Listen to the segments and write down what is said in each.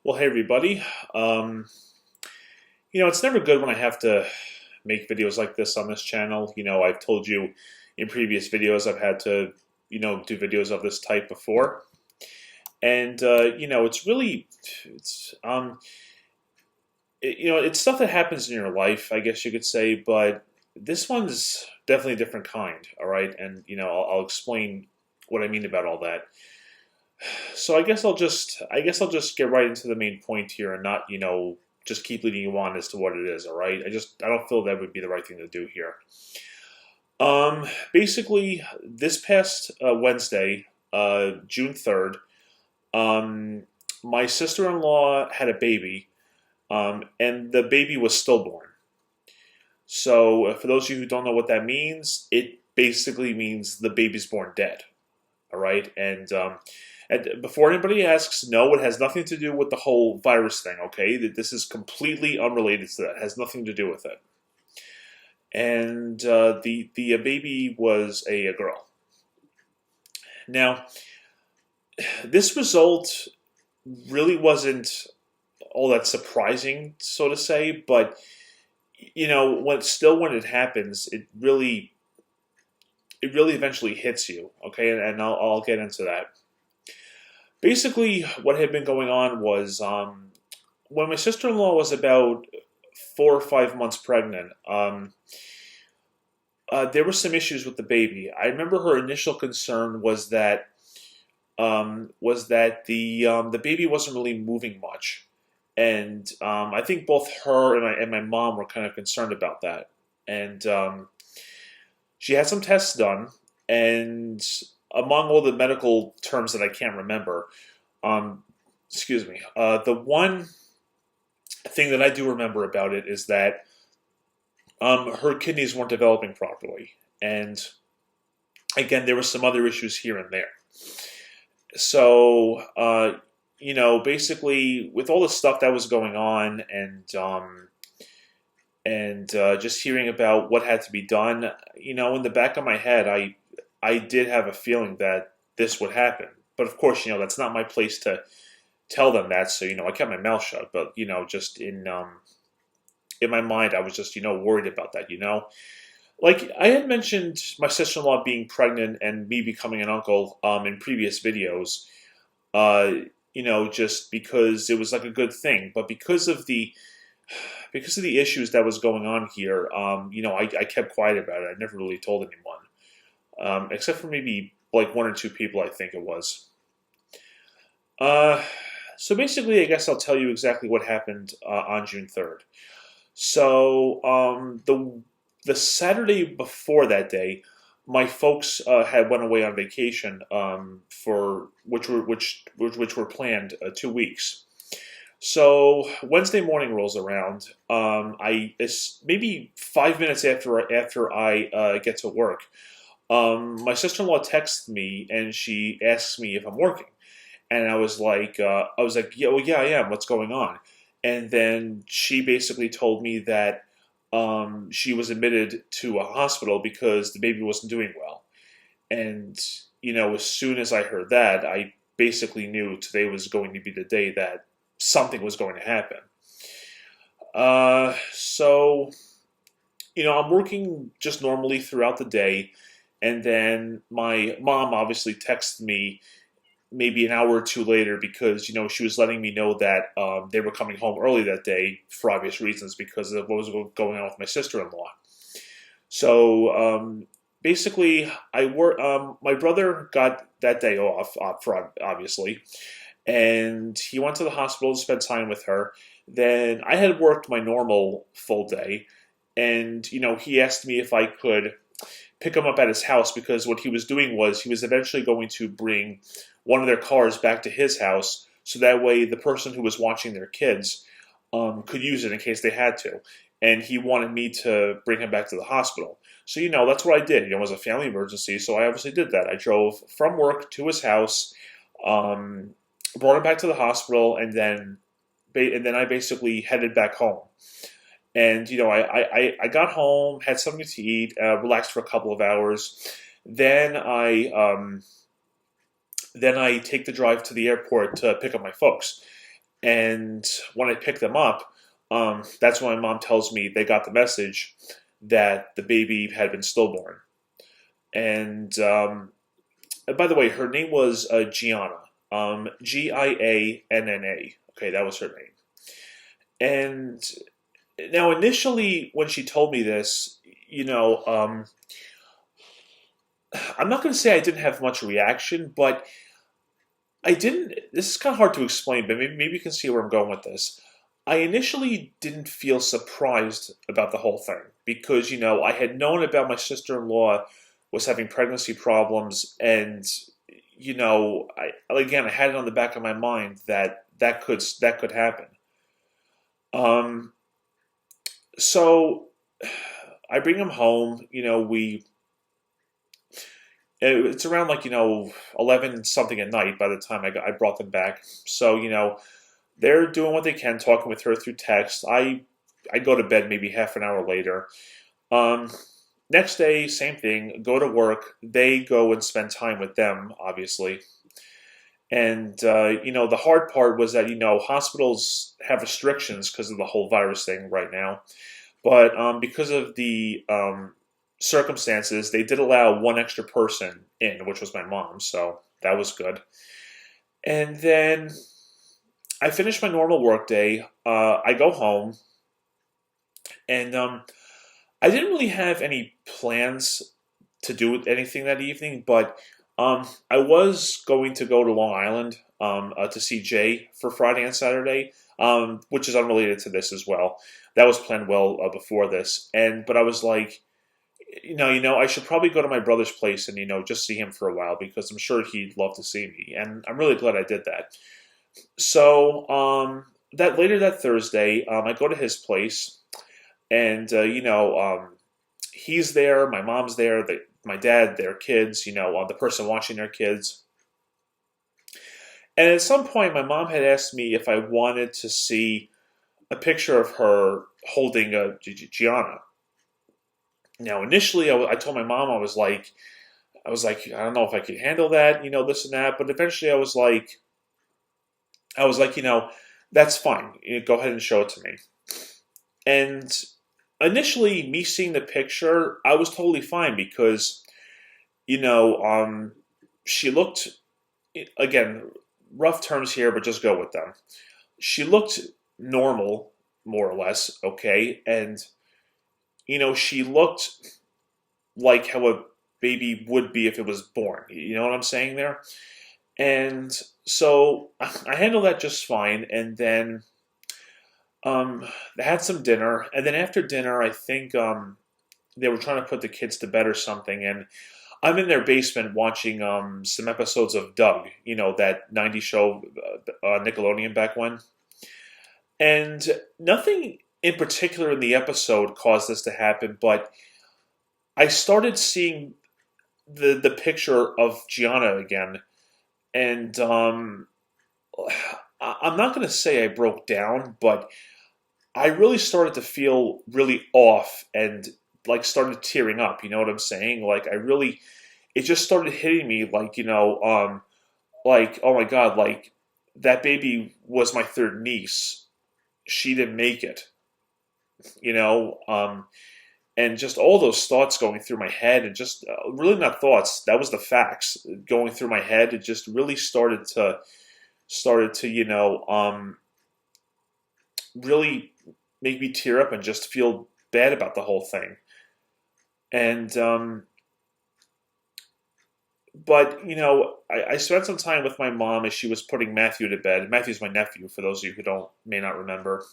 Well, hey everybody. Um, it's never good when I have to make videos like this on this channel. I've told you in previous videos I've had to, do videos of this type before, and it's really, it's it's stuff that happens in your life, I guess you could say, but this one's definitely a different kind. All right, and I'll explain what I mean about all that. So I guess I'll just get right into the main point here and not, just keep leading you on as to what it is, all right? I don't feel that would be the right thing to do here. Basically, this past Wednesday, June 3rd, um, my sister-in-law had a baby, and the baby was stillborn. So, for those of you who don't know what that means, it basically means the baby's born dead. All right, and before anybody asks, no, it has nothing to do with the whole virus thing. Okay, that this is completely unrelated to that. It has nothing to do with it. And the baby was a girl. Now, this result really wasn't all that surprising, so to say. But when it happens, it really eventually hits you. Okay, and I'll get into that. Basically, what had been going on was when my sister in law was about 4 or 5 months pregnant, there were some issues with the baby. I remember her initial concern was that the baby wasn't really moving much, and I think both her and my mom were kind of concerned about that. And she had some tests done, and among all the medical terms that I can't remember, um, excuse me, the one thing that I do remember about it is that her kidneys weren't developing properly, and again, there were some other issues here and there. So, basically, with all the stuff that was going on, and just hearing about what had to be done, in the back of my head, I did have a feeling that this would happen. But of course, that's not my place to tell them that. So, I kept my mouth shut. But just in my mind, I was just worried about that. Like I had mentioned, my sister-in-law being pregnant and me becoming an uncle in previous videos. Uh, just because it was like a good thing, but because of the issues that was going on here, I kept quiet about it. I never really told anyone, except for maybe like one or two people, I think it was. Uh, so basically, I guess I'll tell you exactly what happened on June 3rd. So the Saturday before that day, my folks had went away on vacation for which were planned 2 weeks. So Wednesday morning rolls around. It's maybe 5 minutes after I get to work. My sister-in-law texts me and she asks me if I'm working, and I was like, yeah, well, yeah, I am. What's going on? And then she basically told me that she was admitted to a hospital because the baby wasn't doing well. And as soon as I heard that, I basically knew today was going to be the day that something was going to happen. So I'm working just normally throughout the day, and then my mom obviously texted me maybe an hour or two later because she was letting me know that they were coming home early that day for obvious reasons because of what was going on with my sister-in-law. So basically, I work. My brother got that day off, for obviously, and he went to the hospital to spend time with her. Then I had worked my normal full day, and he asked me if I could pick him up at his house because what he was doing was he was eventually going to bring one of their cars back to his house so that way the person who was watching their kids could use it in case they had to. And he wanted me to bring him back to the hospital. So, that's what I did. It was a family emergency, so I obviously did that. I drove from work to his house, um, brought him back to the hospital, and then I basically headed back home. And I got home, had something to eat, relaxed for a couple of hours. Then I take the drive to the airport to pick up my folks. And when I pick them up, that's when my mom tells me they got the message that the baby had been stillborn. And by the way, her name was Gianna, Gianna. Okay, that was her name. And now, initially, when she told me this, you know, I'm not going to say I didn't have much reaction, but I didn't. This is kind of hard to explain, but maybe you can see where I'm going with this. I initially didn't feel surprised about the whole thing because, I had known about my sister-in-law was having pregnancy problems, and, I had it on the back of my mind that that could happen. Um, so I bring him home. It's around like 11 something at night by the time I brought them back. So they're doing what they can, talking with her through text. I go to bed maybe half an hour later. Um, Next day, same thing. Go to work. They go and spend time with them, obviously. And the hard part was that hospitals have restrictions because of the whole virus thing right now. But because of the circumstances, they did allow one extra person in, which was my mom. So that was good. And then I finish my normal work day. I go home, and I didn't really have any plans to do anything that evening, but I was going to go to Long Island to see Jay for Friday and Saturday, which is unrelated to this as well. That was planned well before this, but I was like, I should probably go to my brother's place and just see him for a while because I'm sure he'd love to see me, and I'm really glad I did that. So that later that Thursday, I go to his place, and he's there, my mom's there, my dad, their kids, the person watching their kids. And at some point, my mom had asked me if I wanted to see a picture of her holding a Gianna. Now, initially, I told my mom I was like, I don't know if I could handle that, this and that. But eventually, I was like, that's fine. Go ahead and show it to me. And initially, me seeing the picture, I was totally fine because, you know, um, she looked, again, rough terms here, but just go with them. She looked normal, more or less, okay? And, she looked like how a baby would be if it was born. You know what I'm saying there? And so I handled that just fine. And then I had some dinner. And then after dinner, I think they were trying to put the kids to bed or something. And I'm in their basement watching some episodes of Doug, that '90s show, Nickelodeon back when. And nothing in particular in the episode caused this to happen, but I started seeing the picture of Gianna again, and I'm not going to say I broke down, but I really started to feel really off and like started tearing up. You know what I'm saying? Like it just started hitting me like like oh my god, like that baby was my third niece. She didn't make it. You know, and just all those thoughts going through my head, and just really not thoughts. That was the facts going through my head. It just really started to really make me tear up and just feel bad about the whole thing. And but I spent some time with my mom as she was putting Matthew to bed. Matthew's my nephew, for those of you who don't may not remember.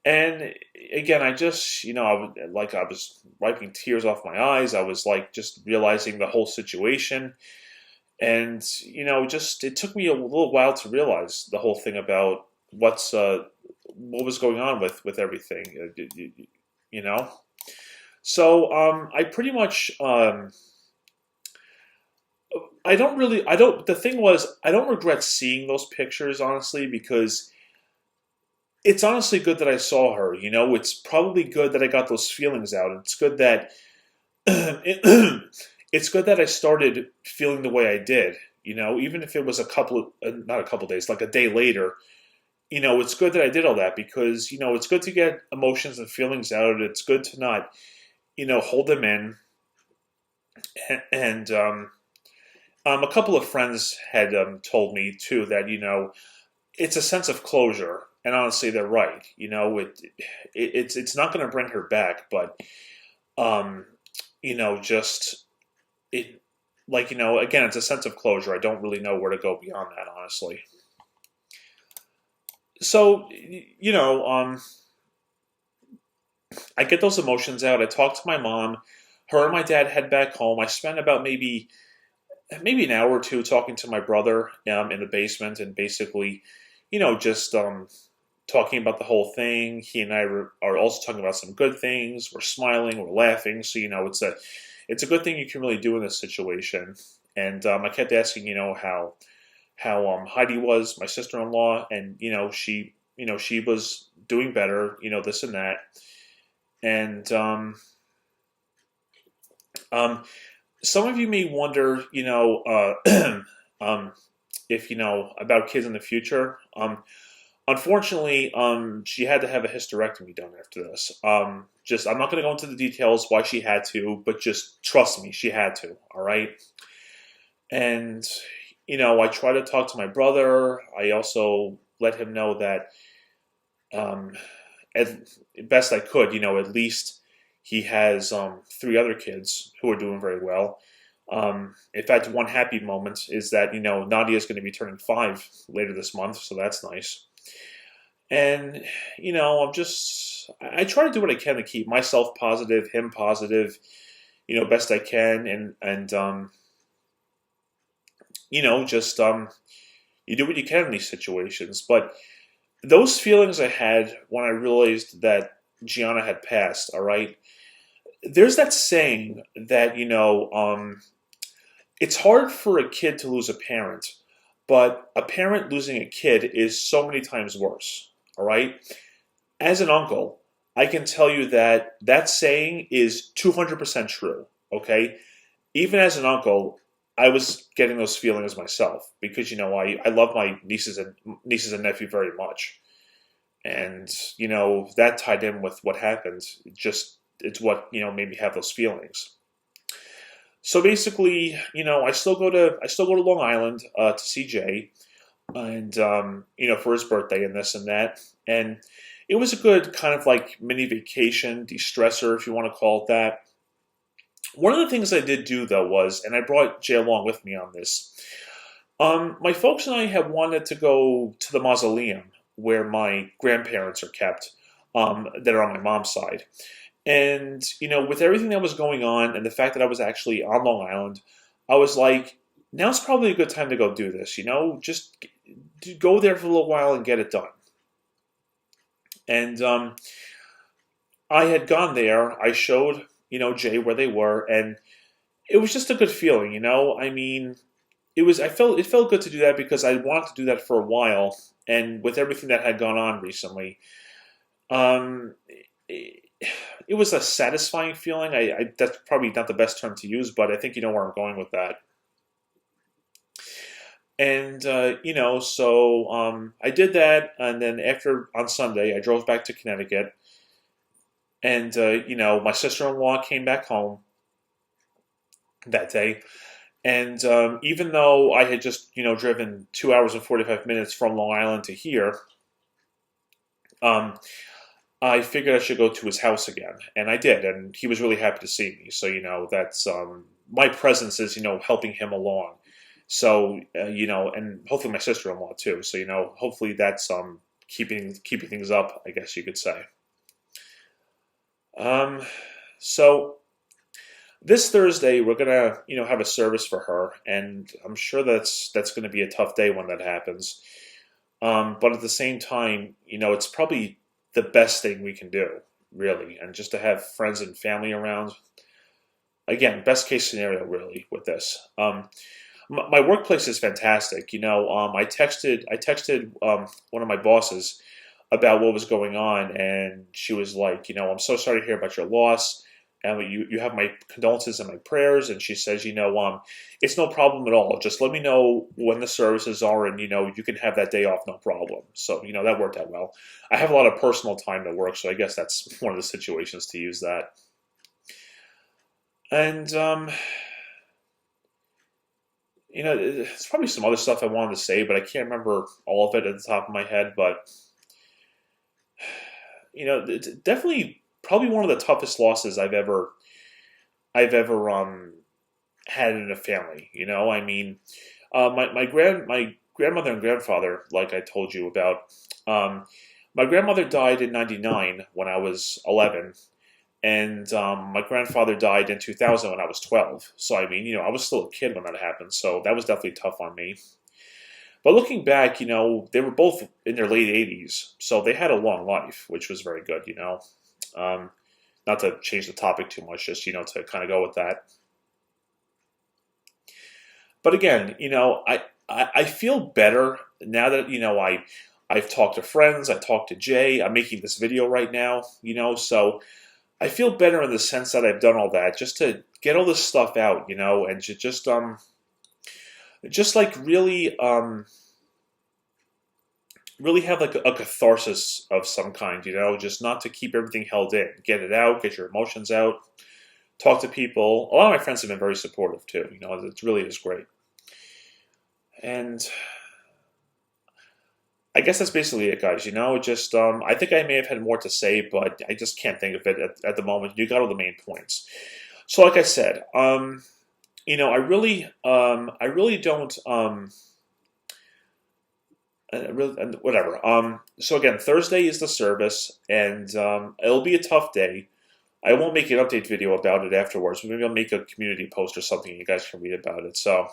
And again, I just I was wiping tears off my eyes. I was like just realizing the whole situation, and just it took me a little while to realize the whole thing about what was going on with everything. You know. So I pretty much I don't. The thing was, I don't regret seeing those pictures honestly because it's honestly good that I saw her. It's probably good that I got those feelings out. It's good that it's good that I started feeling the way I did. Even if it was a couple of, not a couple of days, like a day later. it's good that I did all that because, it's good to get emotions and feelings out. It's good to not, hold them in. And a couple of friends had told me too that, it's a sense of closure. And honestly, they're right. It's not going to bring her back, but, um, just it, like, again, it's a sense of closure. I don't really know where to go beyond that, honestly. So, I get those emotions out. I talk to my mom. Her and my dad head back home. I spend about maybe an hour or two talking to my brother in the basement, and basically, just talking about the whole thing. He and I are also talking about some good things. We're smiling, we're laughing. So it's a good thing you can really do in this situation. And I kept asking, how Heidi was, my sister-in-law, and she was doing better, this and that. And um, some of you may wonder, if about kids in the future. Unfortunately, she had to have a hysterectomy done after this. Just I'm not going to go into the details why she had to, but just trust me, she had to. All right, and I try to talk to my brother. I also let him know that um, as best I could, at least he has three other kids who are doing very well. In fact, one happy moment is that Nadia is going to be turning 5 later this month, so that's nice. And I try to do what I can to keep myself positive, him positive, best I can, and just you do what you can in these situations. But those feelings I had when I realized that Gianna had passed, all right, there's that saying that, it's hard for a kid to lose a parent, but a parent losing a kid is so many times worse, all right? As an uncle, I can tell you that that saying is 200% true, okay? Even as an uncle, I was getting those feelings myself because, I love my nieces and nephew very much. And that tied in with what happened. It's what made me have those feelings. So basically, I still go to Long Island to see Jay, and for his birthday and this and that, and it was a good kind of like mini vacation, de-stressor if you want to call it that. One of the things I did do though was, and I brought Jay along with me on this. My folks and I have wanted to go to the mausoleum where my grandparents are kept, that are on my mom's side. And, with everything that was going on and the fact that I was actually on Long Island, I was like, now's probably a good time to go do this, just go there for a little while and get it done. And I had gone there. I showed, Jay where they were, and it was just a good feeling, I mean, it felt good to do that because I wanted to do that for a while, and with everything that had gone on recently, um, it, it was a satisfying feeling. That's probably not the best term to use, but I think you know where I'm going with that. And so I did that, and then after on Sunday, I drove back to Connecticut, and my sister-in-law came back home that day. And even though I had just driven 2 hours and 45 minutes from Long Island to here, um, I figured I should go to his house again, and I did, and he was really happy to see me. So that's my presence is helping him along. So and hopefully my sister-in-law too. So hopefully that's keeping things up, I guess you could say. Um, so this Thursday we're gonna have a service for her, and I'm sure that's gonna be a tough day when that happens. But at the same time, it's probably the best thing we can do, really, and just to have friends and family around. Again, best case scenario, really, with this. My workplace is fantastic. I texted one of my bosses about what was going on, and she was like, I'm so sorry to hear about your loss. you have my condolences and my prayers. And she says, it's no problem at all. Just let me know when the services are, and you can have that day off, no problem. So that worked out well. I have a lot of personal time to work, so I guess that's one of the situations to use that. And there's probably some other stuff I wanted to say, but I can't remember all of it at the top of my head. But it's definitely probably one of the toughest losses I've ever had in a family. I mean, my grandmother and grandfather, like I told you about. My grandmother died in '99 when I was 11, and my grandfather died in 2000 when I was 12. So I mean, I was still a kid when that happened. So that was definitely tough on me. But looking back, they were both in their late 80s, so they had a long life, which was very good. Um, Not to change the topic too much, just to kind of go with that. But again, I feel better now that I've talked to friends, I talked to Jay, I'm making this video right now, so I feel better in the sense that I've done all that just to get all this stuff out, and to just like really have like a catharsis of some kind, just not to keep everything held in. Get it out, get your emotions out, talk to people. A lot of my friends have been very supportive too. It really is great. And I guess that's basically it, guys. Just I think I may have had more to say, but I just can't think of it at the moment. You got all the main points. So, like I said, I really don't. Whatever. So again, Thursday is the service, and it'll be a tough day. I won't make an update video about it afterwards, but maybe I'll make a community post or something. You guys can read about it. So,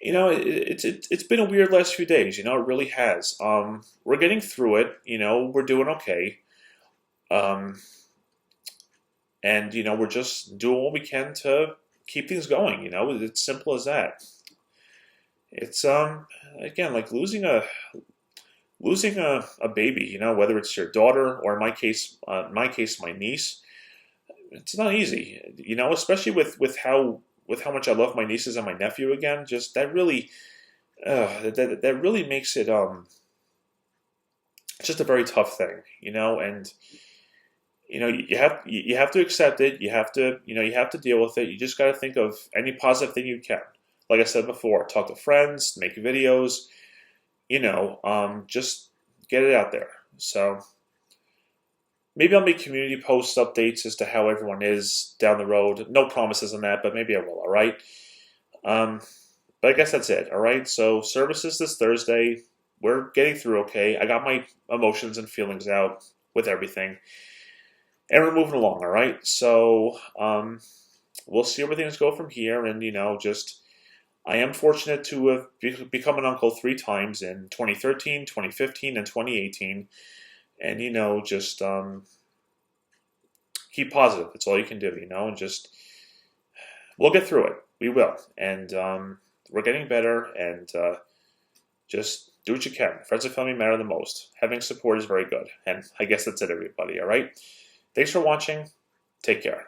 it's been a weird last few days. It really has. We're getting through it. We're doing okay. Um, and we're just doing what we can to keep things going. It's simple as that. It's again like losing a baby. Whether it's your daughter or in my case, my niece. It's not easy. Especially with how much I love my nieces and my nephew again. Just that really that really makes it just a very tough thing. And you have to accept it. You have to deal with it. You just got to think of any positive thing you can. Like I said before, talk to friends, make videos, just get it out there. So maybe I'll make community post updates as to how everyone is down the road. No promises on that, but maybe I will, all right? But I guess that's it, all right? So services this Thursday. We're getting through okay. I got my emotions and feelings out with everything. And we're moving along, all right? So we'll see where things go from here. And, I am fortunate to have become an uncle 3 times in 2013, 2015, and 2018. And, just keep positive. That's all you can do, and just, we'll get through it. We will. And we're getting better, and just do what you can. Friends and family matter the most. Having support is very good. And I guess that's it, everybody, all right? Thanks for watching. Take care.